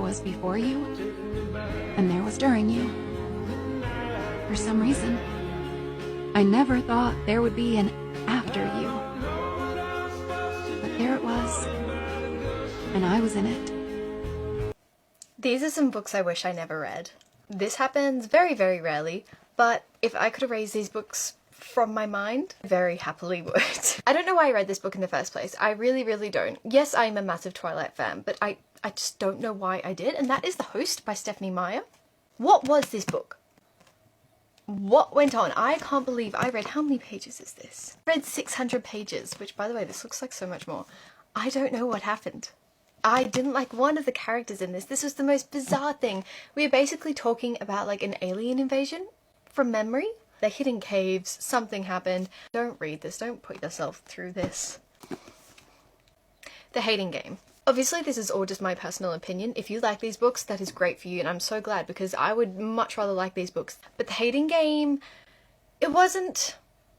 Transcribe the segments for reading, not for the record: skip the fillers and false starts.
was before you, and there was during you. For some reason, I never thought there would be an after you. But there it was, and I was in it. These are some books I wish I never read. This happens very, very rarely, but if I could erase these books from my mind, I very happily would. I don't know why I read this book in the first place. I really, really don't. Yes, I'm a massive Twilight fan, but I just don't know why I did. And that is The Host by Stephenie Meyer. What was this book? What went on? I can't believe I read, how many pages is this? I read 600 pages, which by the way, this looks like so much more. I don't know what happened. I didn't like one of the characters in this. This was the most bizarre thing. We are basically talking about like an alien invasion from memory. They're hidden caves, something happened. Don't read this, don't put yourself through this. The Hating Game. Obviously this is all just my personal opinion. If you like these books, that is great for you, and I'm so glad because I would much rather like these books. But The Hating Game, it wasn't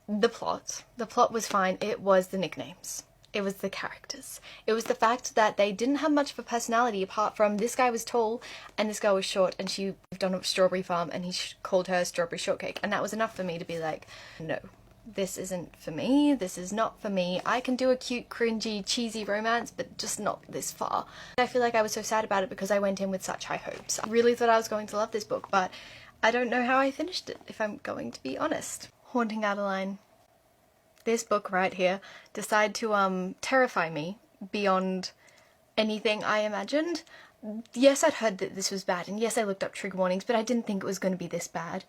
the plot. The plot was fine, it was the nicknames. It was the characters. It was the fact that they didn't have much of a personality apart from this guy was tall and this girl was short and she lived on a strawberry farm and he called her Strawberry Shortcake. And that was enough for me to be like, no, this isn't for me. This is not for me. I can do a cute, cringy, cheesy romance, but just not this far. I feel like I was so sad about it because I went in with such high hopes. I really thought I was going to love this book, but I don't know how I finished it, if I'm going to be honest. Haunting Adeline. This book right here decided to terrify me beyond anything I imagined. Yes, I'd heard that this was bad, and yes, I looked up trigger warnings, but I didn't think it was going to be this bad.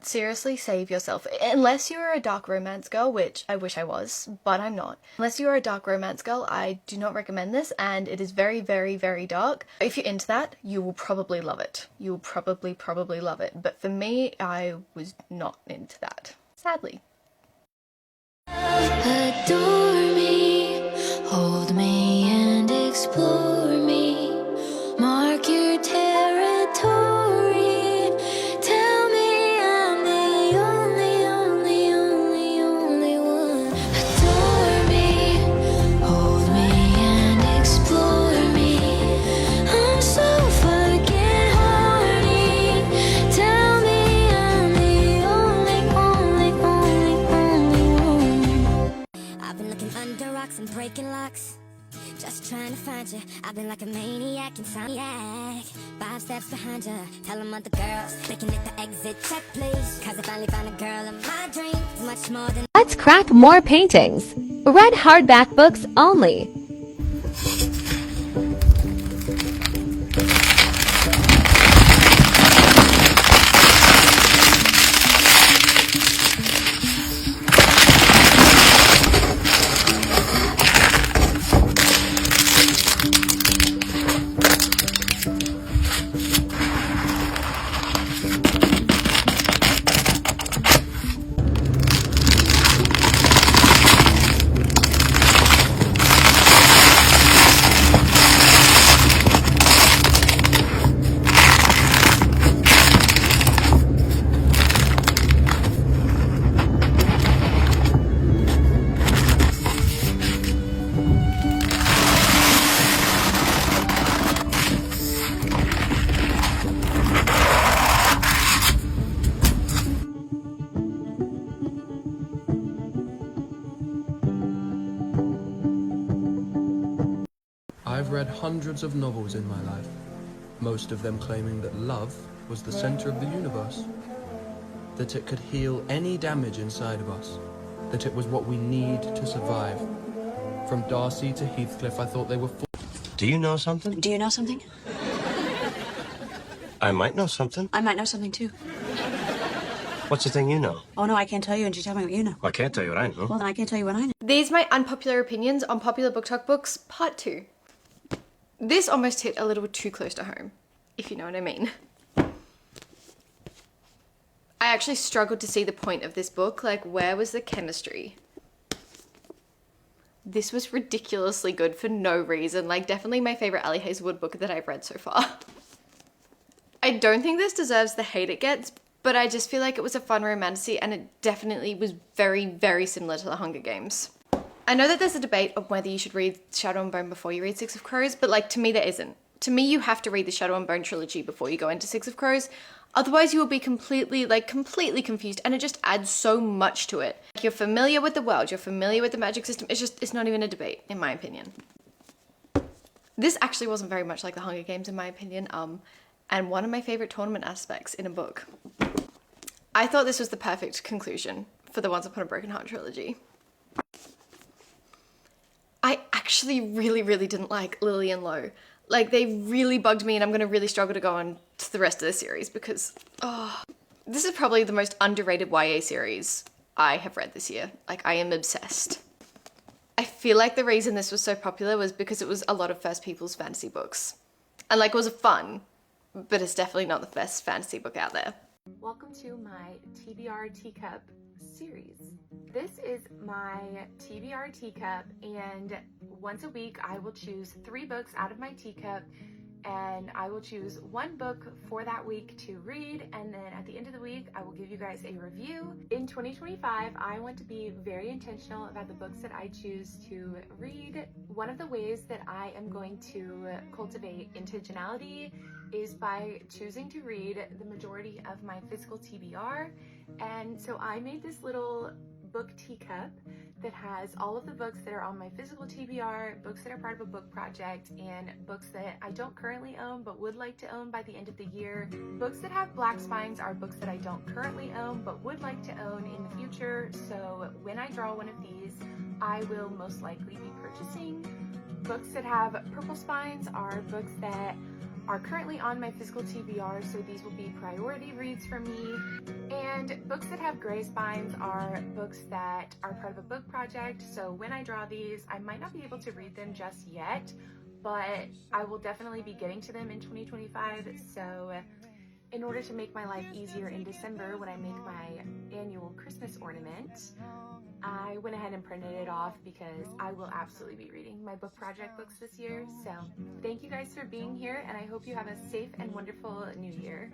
Seriously, save yourself. Unless you're a dark romance girl, which I wish I was, but I'm not. Unless you're a dark romance girl, I do not recommend this, and it is very, very, very dark. If you're into that, you will probably love it. You will probably love it. But for me, I was not into that, sadly. Adore me, hold me and explore me, mark your territory, tell me I'm the only one. Adore me, hold me and explore me, I'm so fucking horny, tell me I'm the only one. I've been looking under rocks and breaking locks, just trying to find you. I've been like a maniac, insomniac, 5 steps behind you. Tell them other girls, making it the exit check, please. Cause I finally found a girl in my dreams, much more than. Let's crack more paintings. Red hardback books only. I've read hundreds of novels in my life, most of them claiming that love was the center of the universe, that it could heal any damage inside of us, that it was what we need to survive. From Darcy to Heathcliff, I thought they were full. Do you know something? Do you know something? I might know something. I might know something too. What's the thing you know? Oh no, I can't tell you, and you tell me what you know. I can't tell you what I know. Well, then I can't tell you what I know. These are my unpopular opinions on Popular Book Talk Books, Part 2. This almost hit a little too close to home, if you know what I mean. I actually struggled to see the point of this book, like where was the chemistry? This was ridiculously good for no reason, like definitely my favorite Ali Hazelwood book that I've read so far. I don't think this deserves the hate it gets, but I just feel like it was a fun romantasy and it definitely was very, very similar to The Hunger Games. I know that there's a debate of whether you should read Shadow and Bone before you read Six of Crows, but like to me there isn't. To me, you have to read the Shadow and Bone trilogy before you go into Six of Crows. Otherwise, you will be completely confused, and it just adds so much to it. You're familiar with the world, you're familiar with the magic system. It's not even a debate, in my opinion. This actually wasn't very much like the Hunger Games, in my opinion, and one of my favorite tournament aspects in a book. I thought this was the perfect conclusion for the Once Upon a Broken Heart trilogy. I actually really didn't like Lily and Lo. Like, they really bugged me, and I'm going to really struggle to go on to the rest of the series because, this is probably the most underrated YA series I have read this year. Like, I am obsessed. I feel like the reason this was so popular was because it was a lot of first people's fantasy books. And like, it was fun, but it's definitely not the best fantasy book out there. Welcome to my TBR Teacup series. This is my TBR teacup, and once a week I will choose 3 books out of my teacup, and I will choose 1 book for that week to read, and then at the end of the week I will give you guys a review. In 2025, I want to be very intentional about the books that I choose to read. One of the ways that I am going to cultivate intentionality is by choosing to read the majority of my physical TBR, and so I made this little book teacup that has all of the books that are on my physical TBR, books that are part of a book project, and books that I don't currently own but would like to own by the end of the year. Books that have black spines are books that I don't currently own but would like to own in the future, so when I draw one of these, I will most likely be purchasing. Books that have purple spines are books that are currently on my physical TBR, so these will be priority reads for me. And books that have gray spines are books that are part of a book project, so when I draw these, I might not be able to read them just yet, but I will definitely be getting to them in 2025, so in order to make my life easier in December when I make my annual Christmas ornament, I went ahead and printed it off because I will absolutely be reading my book project books this year. So thank you guys for being here, and I hope you have a safe and wonderful new year.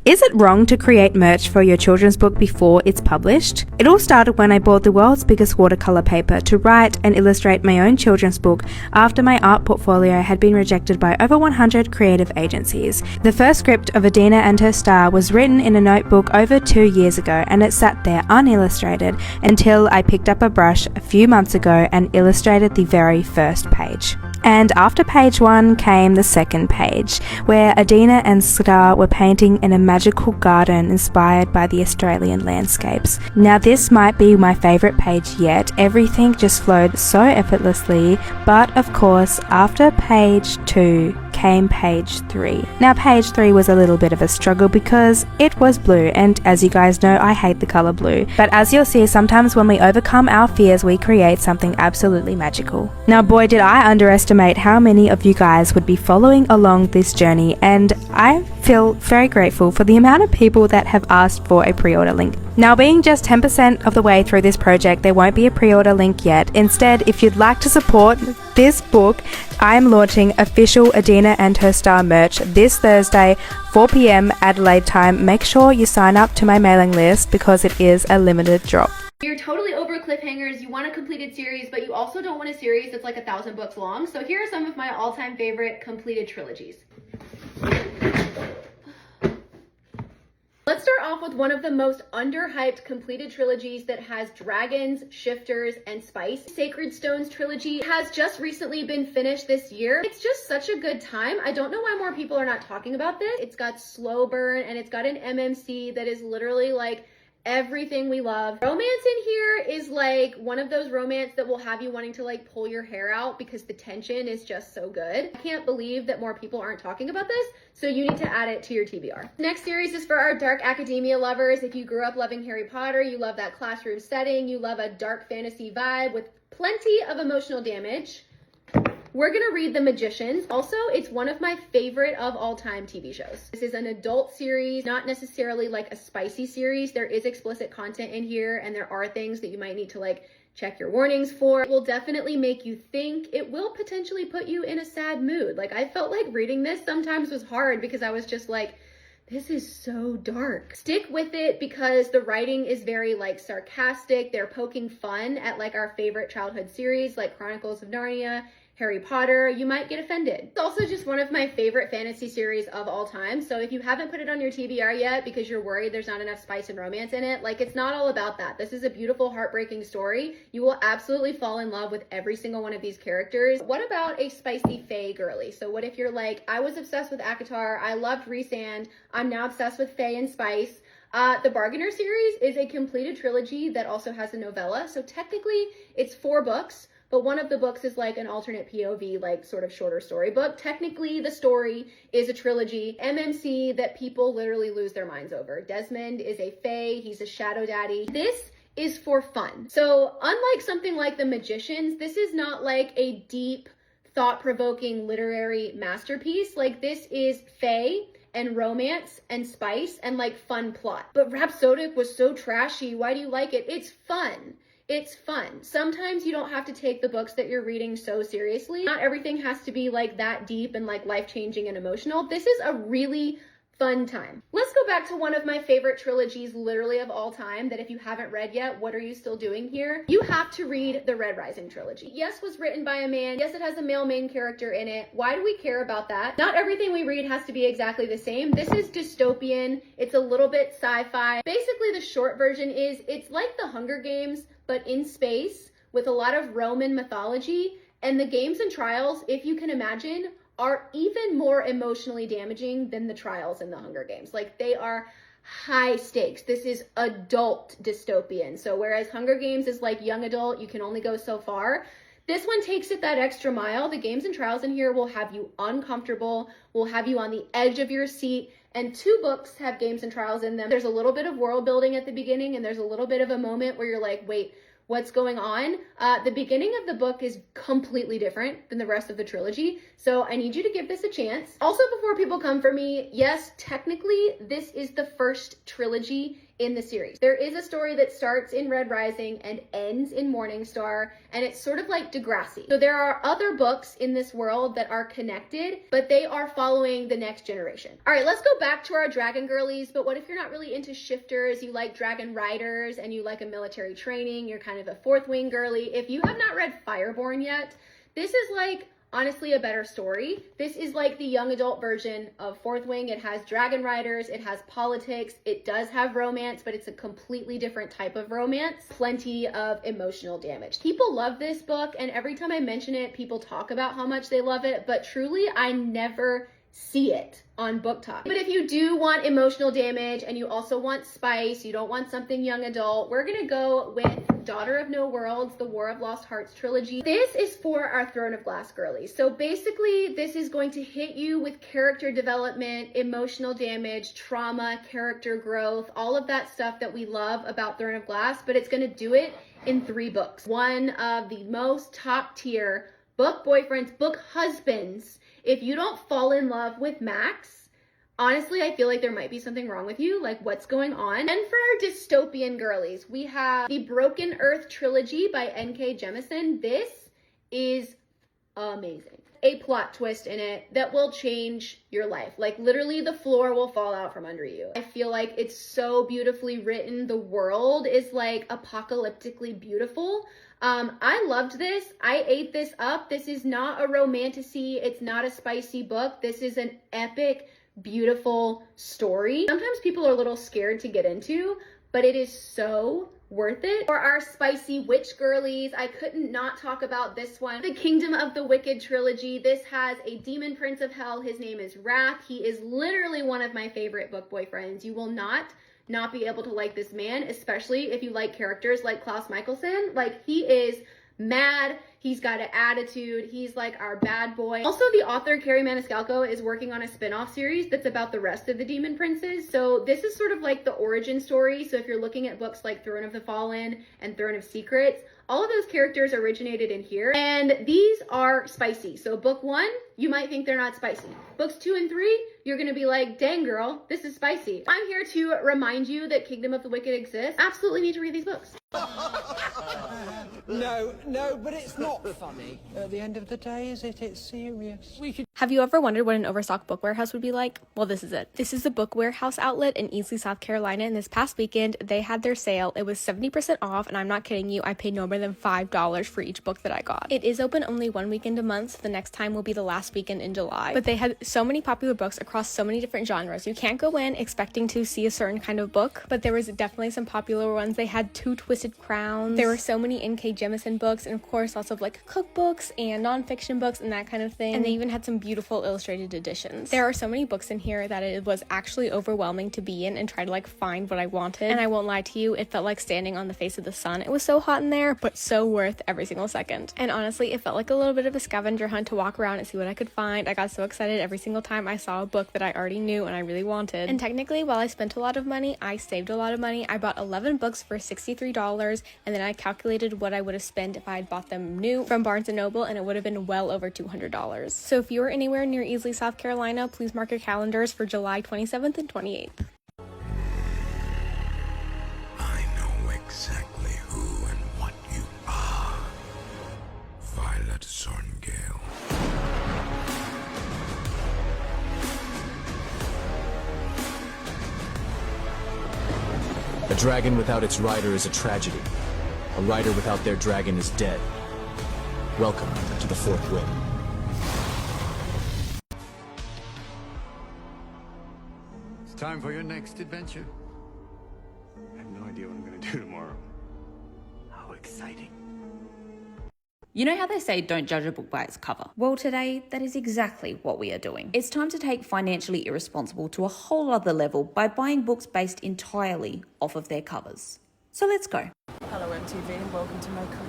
Is it wrong to create merch for your children's book before it's published? It all started when I bought the world's biggest watercolor paper to write and illustrate my own children's book after my art portfolio had been rejected by over 100 creative agencies. The first script of Adina and her star was written in a notebook over 2 years ago, and it sat there unillustrated until I picked up a brush a few months ago and illustrated the very first page. And after page 1 came the second page, where Adina and Star were painting in a magical garden inspired by the Australian landscapes. Now this might be my favourite page yet. Everything just flowed so effortlessly, but of course after page 2 came page 3. Now page 3 was a little bit of a struggle because it was blue, and as you guys know, I hate the colour blue. But as you'll see, sometimes when we overcome our fears, we create something absolutely magical. Now boy, did I underestimate how many of you guys would be following along this journey, and I feel very grateful for the amount of people that have asked for a pre-order link. Now being just 10% of the way through this project, there won't be a pre-order link yet. Instead, if you'd like to support this book, I am launching official Adina and her star merch this Thursday, 4 p.m. Adelaide time. Make sure you sign up to my mailing list because it is a limited drop. You're totally over cliffhangers, you want a completed series, but you also don't want a series that's like 1,000 books long. So here are some of my all-time favorite completed trilogies. Let's start off with one of the most underhyped completed trilogies that has dragons, shifters, and spice. Sacred Stones trilogy has just recently been finished this year. It's just such a good time. I don't know why more people are not talking about this. It's got slow burn, and it's got an MMC that is literally like everything we love. Romance in here is like one of those romance that will have you wanting to like pull your hair out because the tension is just so good. I can't believe that more people aren't talking about this, so you need to add it to your TBR. Next series is for our dark academia lovers. If you grew up loving Harry Potter, you love that classroom setting, you love a dark fantasy vibe with plenty of emotional damage, we're gonna read The Magicians. Also, it's one of my favorite of all time TV shows. This is an adult series, not necessarily like a spicy series. There is explicit content in here, and there are things that you might need to like check your warnings for. It will definitely make you think. It will potentially put you in a sad mood. Like, I felt like reading this sometimes was hard because I was just like, this is so dark. Stick with it because the writing is very like sarcastic. They're poking fun at like our favorite childhood series like Chronicles of Narnia Harry Potter, you might get offended. It's also just one of my favorite fantasy series of all time. So if you haven't put it on your TBR yet because you're worried there's not enough spice and romance in it, like, it's not all about that. This is a beautiful, heartbreaking story. You will absolutely fall in love with every single one of these characters. What about a spicy fae girly? So what if you're like, I was obsessed with ACOTAR, I loved Rhysand, I'm now obsessed with fae and spice. The Bargainer series is a completed trilogy that also has a novella. So technically it's 4 books, but one of the books is like an alternate POV, like sort of shorter storybook. Technically the story is a trilogy. MMC that people literally lose their minds over. Desmond is a fae, he's a shadow daddy. This is for fun. So unlike something like The Magicians, this is not like a deep, thought-provoking literary masterpiece. Like, this is fae and romance and spice and like fun plot. But Rhapsodic was so trashy. Why do you like it? It's fun. It's fun. Sometimes you don't have to take the books that you're reading so seriously. Not everything has to be like that deep and like life-changing and emotional. This is a really fun time. Let's go back to one of my favorite trilogies literally of all time that if you haven't read yet, what are you still doing here? You have to read the Red Rising trilogy. Yes, was written by a man. Yes, it has a male main character in it. Why do we care about that? Not everything we read has to be exactly the same. This is dystopian. It's a little bit sci-fi. Basically, the short version is it's like the Hunger Games, but in space with a lot of Roman mythology. And the games and trials, if you can imagine, are even more emotionally damaging than the trials in the Hunger Games. Like, they are high stakes. This is adult dystopian. So whereas Hunger Games is like young adult, you can only go so far, this one takes it that extra mile. The games and trials in here will have you uncomfortable, will have you on the edge of your seat, and 2 books have games and trials in them. There's a little bit of world building at the beginning, and there's a little bit of a moment where you're like, wait, what's going on? The beginning of the book is completely different than the rest of the trilogy, so I need you to give this a chance. Also, before people come for me, yes, technically, this is the first trilogy in the series. There is a story that starts in Red Rising and ends in Morningstar, and it's sort of like Degrassi. So there are other books in this world that are connected, but they are following the next generation. All right, let's go back to our dragon girlies, but what if you're not really into shifters, you like dragon riders, and you like a military training, you're kind of a fourth wing girly. If you have not read Fireborn yet, this is like, honestly, a better story. This is like the young adult version of Fourth Wing. It has dragon riders, it has politics, it does have romance, but it's a completely different type of romance. Plenty of emotional damage. People love this book, and every time I mention it, people talk about how much they love it, but truly, I never see it on Book Talk. But if you do want emotional damage and you also want spice, you don't want something young adult, we're gonna go with Daughter of No Worlds, the War of Lost Hearts trilogy. This is for our Throne of Glass girlies. So basically, this is going to hit you with character development, emotional damage, trauma, character growth, all of that stuff that we love about Throne of Glass, but it's gonna do it in 3 books. One of the most top tier book boyfriends, book husbands. If you don't fall in love with Max, honestly, I feel like there might be something wrong with you. Like, what's going on? And for our dystopian girlies, we have the Broken Earth trilogy by N.K. Jemisin. This is amazing. A plot twist in it that will change your life. Like, literally the floor will fall out from under you. I feel like it's so beautifully written. The world is like apocalyptically beautiful. I loved this. I ate this up. This is not a romantasy. It's not a spicy book. This is an epic, beautiful story. Sometimes people are a little scared to get into, but it is so worth it. For our spicy witch girlies, I couldn't not talk about this one. The Kingdom of the Wicked trilogy. This has a demon prince of hell. His name is Wrath. He is literally one of my favorite book boyfriends. You will not be able to like this man, especially if you like characters like Klaus Michelson. Like, he is mad, he's got an attitude, he's like our bad boy. Also, the author Carrie Maniscalco is working on a spin-off series that's about the rest of the demon princes, so this is sort of like the origin story. So if you're looking at books like Throne of the Fallen and Throne of Secrets, all of those characters originated in here, and these are spicy. So book 1, you might think they're not spicy. Books 2 and 3, you're gonna be like, dang girl, this is spicy. I'm here to remind you that Kingdom of the Wicked exists. Absolutely need to read these books. No, but it's not funny. At the end of the day, is it? It's serious. We could. Have you ever wondered what an overstocked book warehouse would be like? Well, this is it. This is the book warehouse outlet in Easley, South Carolina, and this past weekend, they had their sale. It was 70% off, and I'm not kidding you, I paid no more than $5 for each book that I got. It is open only one weekend a month, so the next time will be the last weekend in July. But they had so many popular books across so many different genres. You can't go in expecting to see a certain kind of book, but there was definitely some popular ones. They had 2 Twisted Crowns. There were so many N.K. Jemisin books, and of course, lots of like cookbooks and nonfiction books and that kind of thing. And they even had some beautiful illustrated editions. There are so many books in here that it was actually overwhelming to be in and try to like find what I wanted. And I won't lie to you, it felt like standing on the face of the sun. It was so hot in there, but so worth every single second. And honestly, it felt like a little bit of a scavenger hunt to walk around and see what I could find. I got so excited every single time I saw a book that I already knew and I really wanted. And technically, while I spent a lot of money, I saved a lot of money. I bought 11 books for $63, and then I calculated what I would have spent if I had bought them new from Barnes & Noble, and it would have been well over $200. So if you are anywhere near Easley, South Carolina, please mark your calendars for July 27th and 28th. I know exactly who and what you are. Violet Sorngale. A dragon without its rider is a tragedy. A rider without their dragon is dead. Welcome to the Fourth Wing. It's time for your next adventure. I have no idea what I'm going to do tomorrow. How exciting. You know how they say don't judge a book by its cover? Well, today, that is exactly what we are doing. It's time to take financially irresponsible to a whole other level by buying books based entirely off of their covers. So let's go. Hello MTV and welcome to my crib.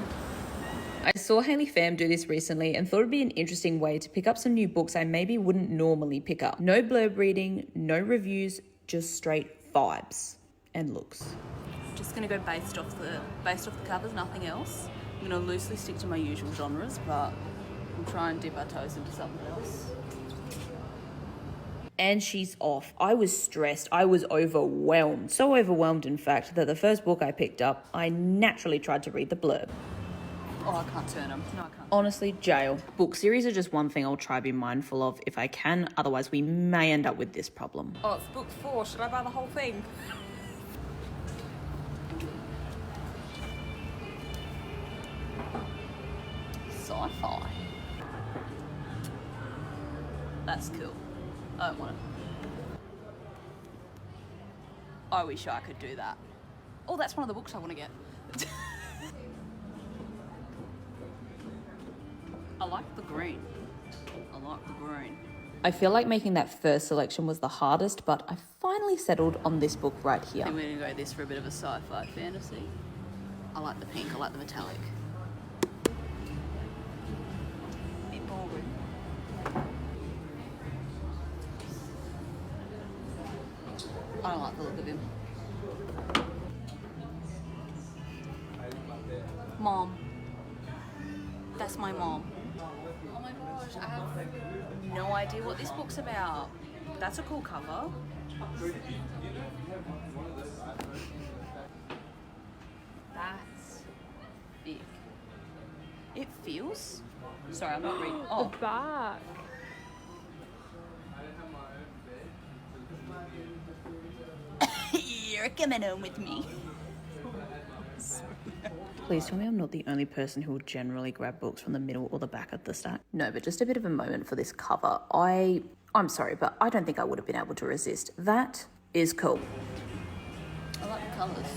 I saw Hayley Pham do this recently and thought it'd be an interesting way to pick up some new books I maybe wouldn't normally pick up. No blurb reading, no reviews, just straight vibes and looks. Just gonna go based off the covers, nothing else. I'm gonna loosely stick to my usual genres, but we'll try and dip our toes into something else. And she's off. I was stressed. I was overwhelmed. So overwhelmed, in fact, that the first book I picked up, I naturally tried to read the blurb. Oh, I can't turn them. No, I can't. Honestly, jail. Book series are just one thing I'll try to be mindful of if I can, otherwise we may end up with this problem. Oh, it's book 4. Should I buy the whole thing? Sci-fi. That's cool. I don't want it. I wish I could do that. Oh, that's one of the books I want to get. I like the green. I feel like making that first selection was the hardest, but I finally settled on this book right I here. think we're going to go this for a bit of a sci-fi fantasy. I like the pink, I like the metallic. Bit boring. I don't like the look of him. Mom. That's my mom. Oh my gosh, I have no idea what this book's about. That's a cool cover. That's big. It feels... Sorry, I'm not reading. Oh. The back. You're coming home with me. Please tell me I'm not the only person who will generally grab books from the middle or the back of the stack. No, but just a bit of a moment for this cover. I'm sorry, but I don't think I would have been able to resist. That is cool. I like the colours.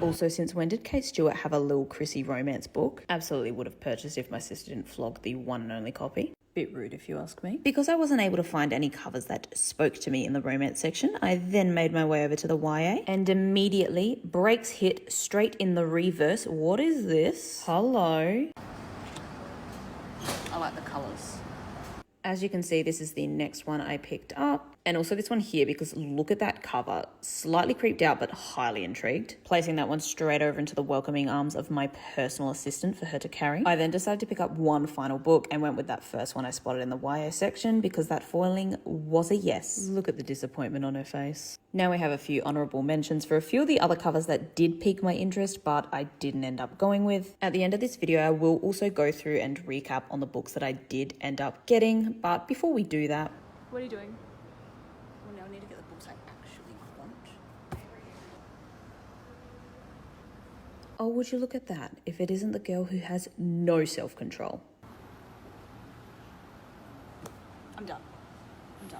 Also, since when did Kate Stewart have a Lil Chrissy romance book? Absolutely would have purchased if my sister didn't flog the one and only copy. Bit rude if you ask me. Because I wasn't able to find any covers that spoke to me in the romance section, I then made my way over to the YA and immediately brakes hit straight in the reverse. What is this? Hello? I like the colours. As you can see, this is the next one I picked up. And also this one here, because look at that cover. Slightly creeped out, but highly intrigued. Placing that one straight over into the welcoming arms of my personal assistant for her to carry. I then decided to pick up one final book and went with that first one I spotted in the YA section because that foiling was a yes. Look at the disappointment on her face. Now we have a few honourable mentions for a few of the other covers that did pique my interest, but I didn't end up going with. At the end of this video, I will also go through and recap on the books that I did end up getting, but before we do that... What are you doing? Well, now I need to get the books I actually want. Oh, would you look at that, if it isn't the girl who has no self-control. I'm done.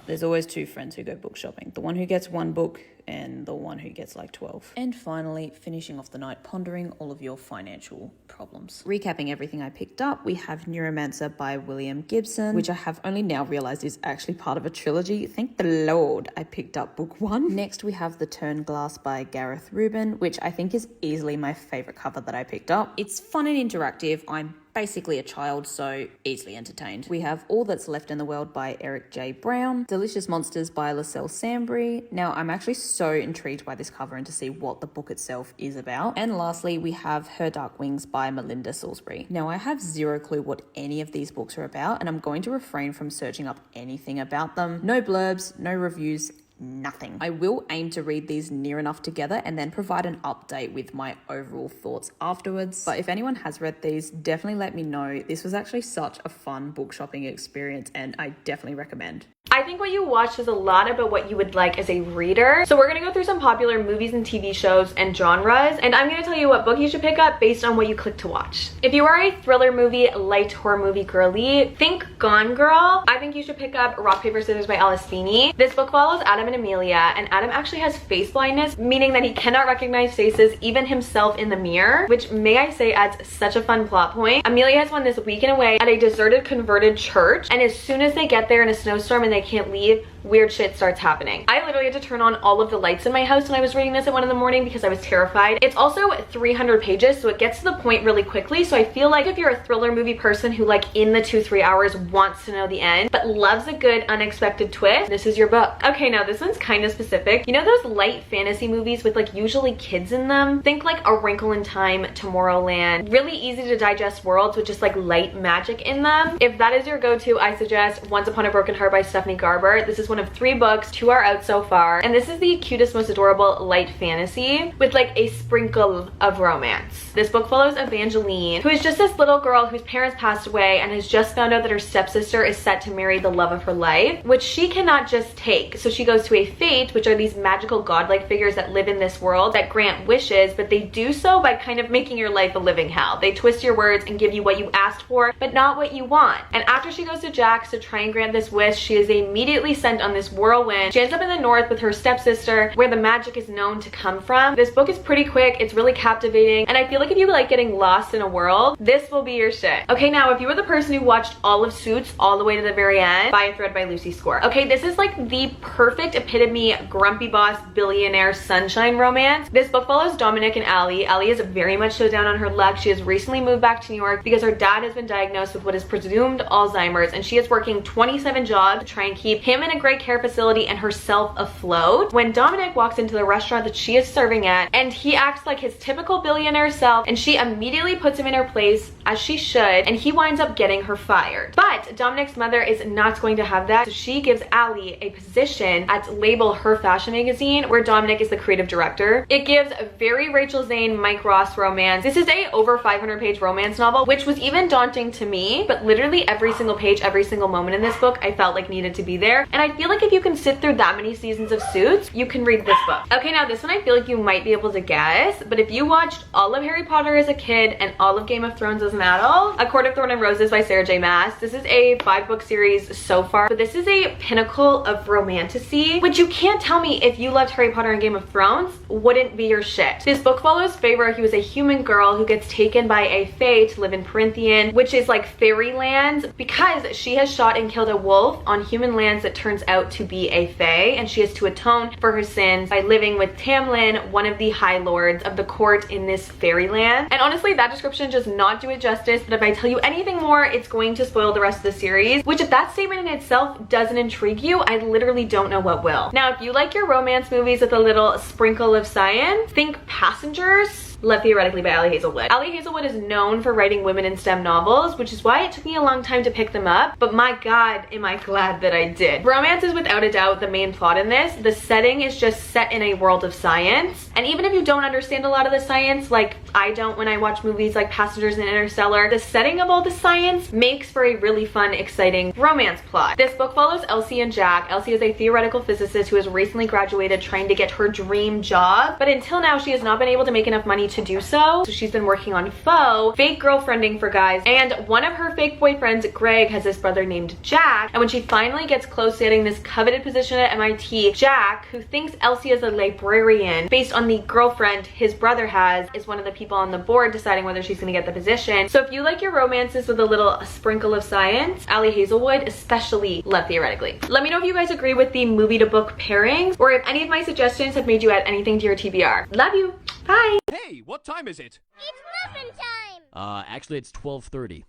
There's always two friends who go book shopping. The one who gets one book and the one who gets like 12. And finally, finishing off the night pondering all of your financial problems. Recapping everything I picked up, we have Neuromancer by William Gibson, which I have only now realised is actually part of a trilogy. Thank the Lord I picked up book 1. Next, we have The Turned Glass by Gareth Rubin, which I think is easily my favourite cover that I picked up. It's fun and interactive. I'm basically a child, so easily entertained. We have All That's Left in the World by Eric J. Brown, Delicious Monsters by Lascelles Sambry. Now, I'm actually so intrigued by this cover and to see what the book itself is about. And lastly, we have Her Dark Wings by Melinda Salisbury. Now, I have zero clue what any of these books are about, and I'm going to refrain from searching up anything about them. No blurbs, no reviews, nothing. I will aim to read these near enough together and then provide an update with my overall thoughts afterwards. But if anyone has read these, definitely let me know. This was actually such a fun book shopping experience and I definitely recommend. I think what you watched is a lot about what you would like as a reader. So we're gonna go through some popular movies and TV shows and genres, and I'm gonna tell you what book you should pick up based on what you click to watch. If you are a thriller movie, light horror movie girly, think Gone Girl. I think you should pick up Rock, Paper, Scissors by Alice Feeney. This book follows Adam and Amelia, and Adam actually has face blindness, meaning that he cannot recognize faces, even himself in the mirror, which may I say adds such a fun plot point. Amelia has won this weekend away at a deserted converted church, and as soon as they get there in a snowstorm and they can't leave, weird shit starts happening. I literally had to turn on all of the lights in my house when I was reading this at 1 in the morning because I was terrified. It's also 300 pages, so it gets to the point really quickly. So I feel like if you're a thriller movie person who like in the 2-3 hours wants to know the end, but loves a good unexpected twist, this is your book. Okay, now this one's kind of specific. You know those light fantasy movies with like usually kids in them? Think like A Wrinkle in Time, Tomorrowland, really easy to digest worlds with just like light magic in them. If that is your go-to, I suggest Once Upon a Broken Heart by Stephanie Garber. This is one of 3 books, 2 are out so far, and this is the cutest, most adorable light fantasy with like a sprinkle of romance. This book follows Evangeline, who is just this little girl whose parents passed away and has just found out that her stepsister is set to marry the love of her life, which she cannot just take. So she goes to a fate, which are these magical godlike figures that live in this world that grant wishes, but they do so by kind of making your life a living hell. They twist your words and give you what you asked for, but not what you want. And after she goes to Jack's to try and grant this wish, she is immediately sent on this whirlwind. She ends up in the north with her stepsister, where the magic is known to come from. This book is pretty quick, it's really captivating, and I feel like if you like getting lost in a world, this will be your shit. Okay, now if you were the person who watched all of Suits all the way to the very end, Buy a Thread by Lucy Score. Okay, this is like the perfect epitome grumpy boss billionaire sunshine romance. This book follows Dominic and Allie. Allie is very much so down on her luck. She has recently moved back to New York because her dad has been diagnosed with what is presumed Alzheimer's, and she is working 27 jobs to try and keep him in a great care facility and herself afloat. When Dominic walks into the restaurant that she is serving at, and he acts like his typical billionaire self, and she immediately puts him in her place, as she should, and he winds up getting her fired. But Dominic's mother is not going to have that, so she gives Allie a position at Label, her fashion magazine, where Dominic is the creative director. It gives a very Rachel Zane, Mike Ross romance. This is a over 500-page romance novel, which was even daunting to me, but literally every single page, every single moment in this book, I felt like needed to be there. And I feel like if you can sit through that many seasons of Suits, you can read this book. Okay, now this one I feel like you might be able to guess, but if you watched all of Harry Potter as a kid and all of Game of Thrones as an adult, A Court of Thorn and Roses by Sarah J Maas. This is a 5-book series so far, but this is a pinnacle of romantasy, which you can't tell me if you loved Harry Potter and Game of Thrones wouldn't be your shit. This book follows Feyre, who is a human girl who gets taken by a fae to live in Perinthian, which is like fairyland, because she has shot and killed a wolf on human lands that turns out to be a fae, and she has to atone for her sins by living with Tamlin, one of the High Lords of the court in this fairyland. And honestly, that description does not do it justice, but if I tell you anything more, it's going to spoil the rest of the series, which if that statement in itself doesn't intrigue you, I literally don't know what will. Now, if you like your romance movies with a little sprinkle of science, think Passengers, Love Theoretically by Ali Hazelwood. Ali Hazelwood is known for writing women in STEM novels, which is why it took me a long time to pick them up, but my god, am I glad that I did. Romance is without a doubt the main plot in this. The setting is just set in a world of science, and even if you don't understand a lot of the science, like I don't when I watch movies like Passengers and Interstellar, the setting of all the science makes for a really fun, exciting romance plot. This book follows Elsie and Jack. Elsie is a theoretical physicist who has recently graduated trying to get her dream job, but until now she has not been able to make enough money to do so she's been working on fake girlfriending for guys, and one of her fake boyfriends, Greg, has this brother named Jack, and when she finally gets close to getting this coveted position at MIT, Jack, who thinks Elsie is a librarian based on the girlfriend his brother has, is one of the people on the board deciding whether she's gonna get the position. So if you like your romances with a little sprinkle of science, Ali Hazelwood, especially Love Theoretically. Let me know if you guys agree with the movie to book pairings, or if any of my suggestions have made you add anything to your TBR. Love you. Bye. Hey, what time is it? It's muffin time! Actually it's 12:30.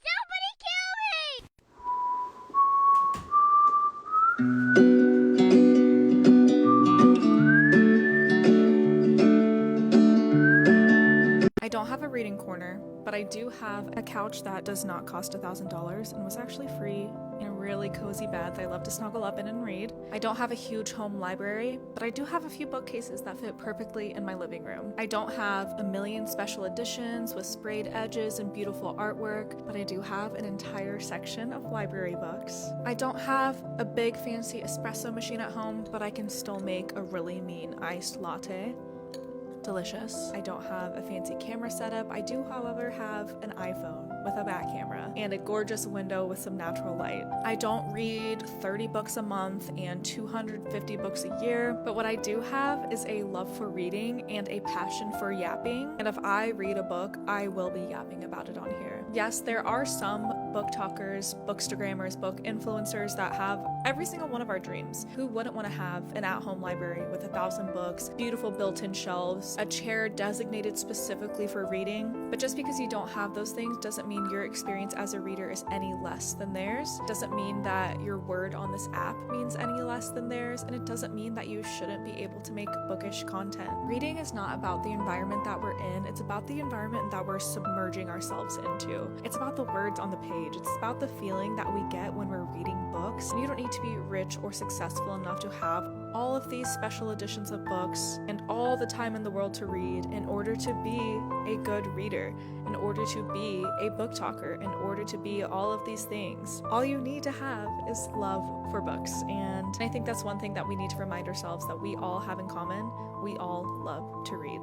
Somebody kill me! I don't have a reading corner, but I do have a couch that does not cost $1,000 and was actually free, in a really cozy bed that I love to snuggle up in and read. I don't have a huge home library, but I do have a few bookcases that fit perfectly in my living room. I don't have a million special editions with sprayed edges and beautiful artwork, but I do have an entire section of library books. I don't have a big fancy espresso machine at home, but I can still make a really mean iced latte. Delicious. I don't have a fancy camera setup. I do, however, have an iPhone with a back camera and a gorgeous window with some natural light. I don't read 30 books a month and 250 books a year, but what I do have is a love for reading and a passion for yapping. And if I read a book, I will be yapping about it on here. Yes, there are some book talkers, bookstagrammers, book influencers that have every single one of our dreams. Who wouldn't want to have an at-home library with 1,000 books, beautiful built-in shelves, a chair designated specifically for reading? But just because you don't have those things doesn't mean your experience as a reader is any less than theirs. Doesn't mean that your word on this app means any less than theirs, and it doesn't mean that you shouldn't be able to make bookish content. Reading is not about the environment that we're in, it's about the environment that we're submerging ourselves into. It's about the words on the page. It's about the feeling that we get when we're reading books. And you don't need to be rich or successful enough to have all of these special editions of books and all the time in the world to read in order to be a good reader, in order to be a book talker, in order to be all of these things. All you need to have is love for books. And I think that's one thing that we need to remind ourselves that we all have in common. We all love to read.